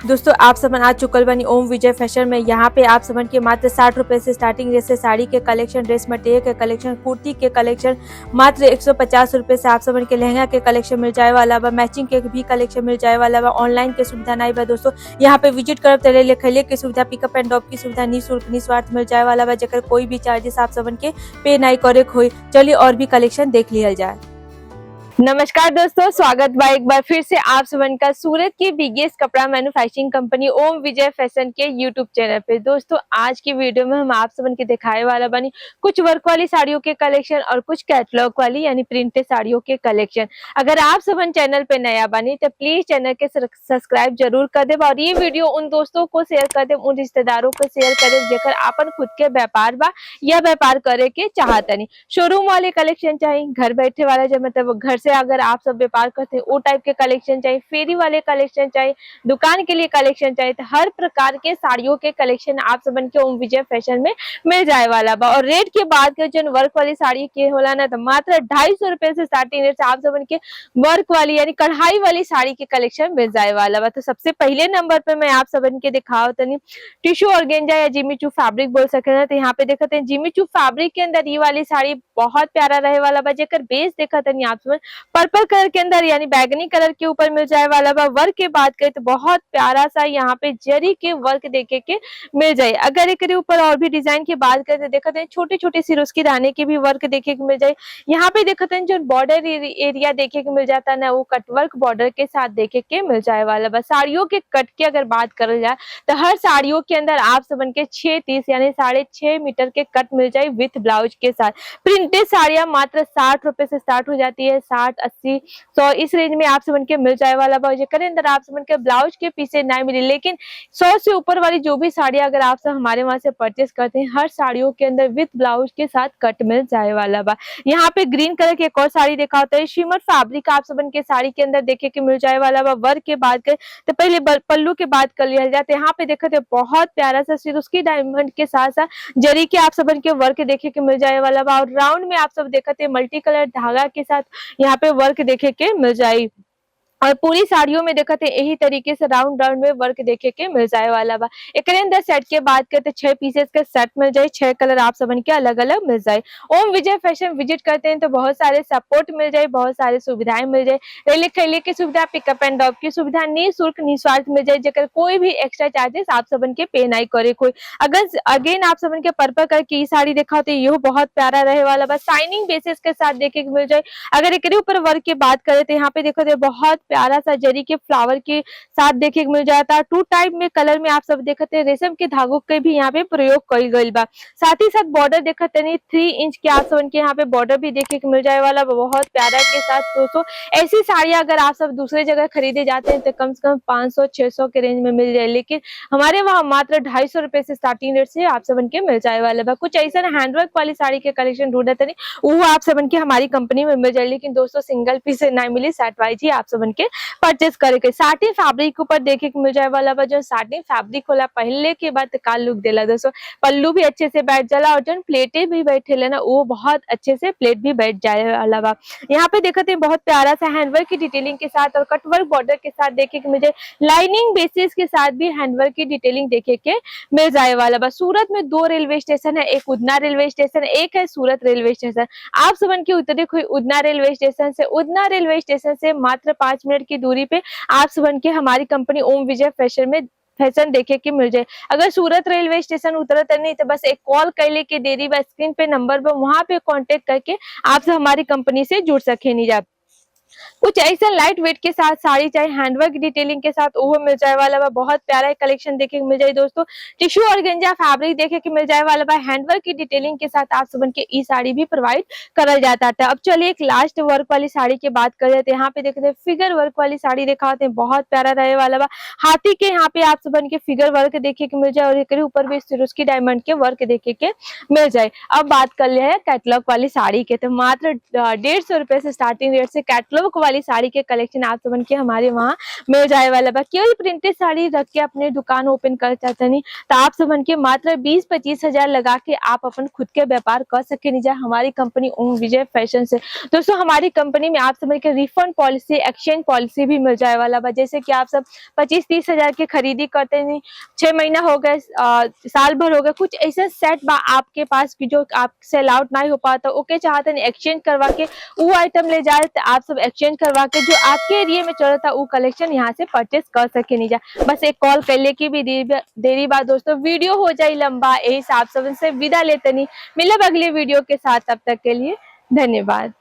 दोस्तों आप समन आ चुकल बनी ओम विजय फैशन में। यहाँ पे आप समन के मात्र 60 रुपए से स्टार्टिंग रेट से साड़ी के कलेक्शन, ड्रेस मटेरियल के कलेक्शन, कुर्ती के कलेक्शन मात्र 150 रुपए से आप समन के लहंगा के कलेक्शन मिल जाए वाला बा। मैचिंग के भी कलेक्शन मिल जाए वाला बा। ऑनलाइन के सुविधा नहीं बा दोस्तों। यहाँ पे विजिट करब तले लिखले की सुविधा, पिकअप एंड ड्रॉप की सुविधा निःशुल्क निस्वार्थ मिल जाए वाला बा, जेकर कोई भी चार्जेस आप समन के पे नहीं करे खोई। चलिए और भी कलेक्शन देख लिया जाए। नमस्कार दोस्तों, स्वागत बा एक बार फिर से आप सबन का सूरत की बिगेस्ट कपड़ा मैन्युफैक्चरिंग कंपनी ओम विजय फैशन के यूट्यूब चैनल पे। दोस्तों आज की वीडियो में हम आप सबन के दिखाए वाला बनी कुछ वर्क वाली साड़ियों के कलेक्शन और कुछ कैटलॉग वाली यानी प्रिंटेड साड़ियों के कलेक्शन। अगर आप सबन चैनल पे नया बनी तो प्लीज चैनल के सब्सक्राइब जरूर कर दे और ये वीडियो उन दोस्तों को शेयर कर दे, उन रिश्तेदारों को शेयर कर दे जेकर आपन खुद के व्यापार बा या व्यापार करे के चाहतनी। शोरूम वाले कलेक्शन चाहिए, घर बैठे वाला जब मतलब घर से अगर आप सब व्यापार करते हैं वो टाइप के कलेक्शन चाहिए, फेरी वाले कलेक्शन चाहिए, दुकान के लिए कलेक्शन चाहिए, तो हर प्रकार के साड़ियों के कलेक्शन आप सबन के ओम विजय फैशन में मिल जाए वाला बा। और रेट के बात कर जो वर्क वाली साड़ी के होला ना तो मात्र 250 रुपए से स्टार्टिंग रेट से आप सबन के वर्क वाली यानी कढ़ाई वाली साड़ी के कलेक्शन मिल जाए वाला बा। तो सबसे पहले नंबर पे मैं आप सबन के दिखाओ तनी टिश्यू ऑर्गेंजा या जिमी चू फैब्रिक बोल सके ना। तो यहाँ पे देखते हैं जिमी चू फैब्रिक के अंदर ये वाली साड़ी बहुत प्यारा रहे वाला बा, जेकर बेस देखा तनी आप सबन पर्पल कलर के अंदर यानी बैगनी कलर के ऊपर मिल जाए वाला बा। वर्क के बात करें तो बहुत प्यारा सा यहाँ पे जरी के वर्क देखे के मिल जाए। अगर एक ऊपर और भी डिजाइन की बात करें तो देखते हैं छोटे छोटे सिरोस्की दाने के भी वर्क देखे के मिल जाए। यहाँ पे देखते हैं जो बॉर्डर एरिया देखे के मिल जाता है ना वो कटवर्क बॉर्डर के साथ देखे के मिल जाए वाला बा। साड़ियों के कट की अगर बात कर जाए तो हर साड़ियों के अंदर आप सबन के 6 यानी 6.5 मीटर के कट मिल जाए विथ ब्लाउज के साथ। प्रिंटेड साड़ियां मात्र 60 रुपए से स्टार्ट हो जाती है, 60, 80, 100 इस रेंज में आप सबन के मिल जाए वाला बा। जेकर अंदर आप सबन के ब्लाउज के पीछे नहीं मिले, लेकिन 100 से ऊपर वाली जो भी साड़ियां अगर आप सब हमारे वहां से परचेस करते हैं हर साड़ियों के अंदर विथ ब्लाउज के साथ कट मिल जाए वाला बा। यहाँ पे ग्रीन कलर की एक और साड़ी देखा होता है, शिमर फैब्रिक आप सबन के साड़ी के अंदर देखे के मिल जाए वाला बा। वर्क के बात करें तो पहले पल्लू के बात कर लिया जाए। यहाँ पे देखते बहुत प्यारा सा सिरोस्की डायमंड के साथ साथ जरी के आप सबन के वर्क देखे के मिल जाए वाला बा। और राउंड में आप सब देखते मल्टी कलर धागा के साथ यहाँ पे वर्क देखे के मिल जाए। और पूरी साड़ियों में देखते यही तरीके से राउंड राउंड में वर्क देखे के मिल जाए वाला बा। एक अंदर सेट के बात करते 6 पीसेस का सेट मिल जाए, 6 कलर आप सबन के अलग अलग मिल जाए। ओम विजय फैशन विजिट करते हैं तो बहुत सारे सपोर्ट मिल जाए, बहुत सारे सुविधाएं मिल जाए। रेले खैले की सुविधा, पिकअप एंड ड्रॉप की सुविधा निःशुल्क निस्वार्थ मिल जाए, जेकर कोई भी एक्स्ट्रा चार्जेस आप सबन के पे नहीं करे कोई। अगर अगेन आप सबन के पर्पल कलर की साड़ी देखा तो ये बहुत प्यारा रहे वाला बा, शाइनिंग बेसिस के साथ देखे के मिल जाए। अगर एक ऊपर वर्क की बात करें तो यहाँ पे देखो तो बहुत प्यारा सा जरी के फ्लावर के साथ देखे मिल जाता है। 2 टाइप में कलर में आप सब देखते हैं, रेशम के धागों के भी यहाँ पे प्रयोग कई गई बा। साथ ही साथ बॉर्डर देखते नहीं 3 इंच के आप सब के यहाँ पे बॉर्डर भी देखे के मिल जाए वाला बहुत प्यारा के साथ। दोस्तों ऐसी साड़ियां अगर आप सब दूसरे जगह खरीदे जाते हैं तो कम से कम 500-600 के रेंज में मिल जाए, लेकिन हमारे वहाँ मात्र 250 रुपए से स्टार्टिंग रेट से आप सबन के मिल जाए वाला बा। कुछ ऐसा हैंडवर्क वाली साड़ी के कलेक्शन ढूंढते नहीं वो आप सबन के हमारी कंपनी में मिल जाए, लेकिन दोस्तों सिंगल पीस नहीं मिली, सेट वाइज ही आप सबन के परचेस करके। साटिन फैब्रिक ऊपर देखे के मिल जाए वाला बा। जो साटिन फैब्रिक होला पहले के बाद का लुक देला दोस्तों, पल्लू भी अच्छे से बैठ जाला और जो प्लेटें भी बैठे लेना वो बहुत अच्छे से प्लेट भी बैठ जाए वाला बा। यहाँ पे देखते हैं बहुत प्यारा सा हैंडवर्क की डिटेलिंग के साथ और कटवर्क बॉर्डर के साथ देखे के मुझे लाइनिंग बेसिस के साथ भी हैंडवर्क की डिटेलिंग देखे के मिल जाए वाला बा। सूरत में 2 रेलवे स्टेशन है, एक उदना रेलवे स्टेशन, एक है सूरत रेलवे स्टेशन। आप सबन की उतरे हुई उदना रेलवे स्टेशन से, उदना रेलवे स्टेशन से मात्र 5 मिनट की दूरी पे आप सबन के हमारी कंपनी ओम विजय फैशन में फैशन देखे के मिल जाए। अगर सूरत रेलवे स्टेशन उतरते नहीं तो बस एक कॉल कैले के देरी बा, स्क्रीन पे नंबर पर वहां पे कांटेक्ट करके आप से हमारी कंपनी से जुड़ सके नहीं जा। कुछ ऐसा लाइट वेट के साथ साड़ी चाहे हैंडवर्क डिटेलिंग के साथ वो मिल जाए वाला बा। बहुत प्यारा कलेक्शन देखे के मिल जाए दोस्तों। टिश्यू ऑर्गेंजा फैब्रिक देखे के मिल जाए वाला बा। हैंडवर्क की डिटेलिंग के साथ आप सबन के ई साड़ी भी प्रोवाइड करल जाता था। अब चलिए एक लास्ट वर्क वाली साड़ी की बात कर रहे थे। यहाँ पे देखते हैं फिगर वर्क वाली साड़ी दिखाते हैं, बहुत प्यारा रहे वाला बा। हाथी के यहाँ पे आप सबन के फिगर वर्क देखे के मिल जाए और एक ऊपर भी सिरोस्की डायमंड के वर्क देखे के मिल जाए। अब बात कर ले है कैटलॉग वाली साड़ी के, तो मात्र 150 रुपए से स्टार्टिंग रेट से कैटलॉग लुक वाली साड़ी के कलेक्शन आप सबन के हमारे वहाँ मिल जाए वाला बा। केवल प्रिंटेड साड़ी रख के अपने दुकान ओपन कर चाहते नहीं तो आप सबन के मात्र 20-25 हजार लगा के आप अपन खुद के व्यापार कर सके नहीं जाए हमारी कंपनी ओम विजय फैशन से। दोस्तों हमारी कंपनी में आप सबन के रिफंड पॉलिसी, एक्सचेंज पॉलिसी भी मिल जाए वाला बा। जैसे कि आप सब 25-30 हजार की खरीदी करते नहीं, 6 महीना हो गए, साल भर हो गए, कुछ ऐसा सेट बा आपके पास कि जो आप सेल आउट नहीं हो पाता, ओके चाहते नहीं एक्सचेंज करवा के वो आइटम ले जाए तो आप सब एक्सचेंज करवा के जो आपके एरिया में चल रहा वो कलेक्शन यहाँ से परचेस कर सके नहीं जा। बस एक कॉल कर ले की भी देरी बाद दोस्तों वीडियो हो जाए लंबा, यही आप सब से विदा लेते नहीं। मिलब अगले वीडियो के साथ, तब तक के लिए धन्यवाद।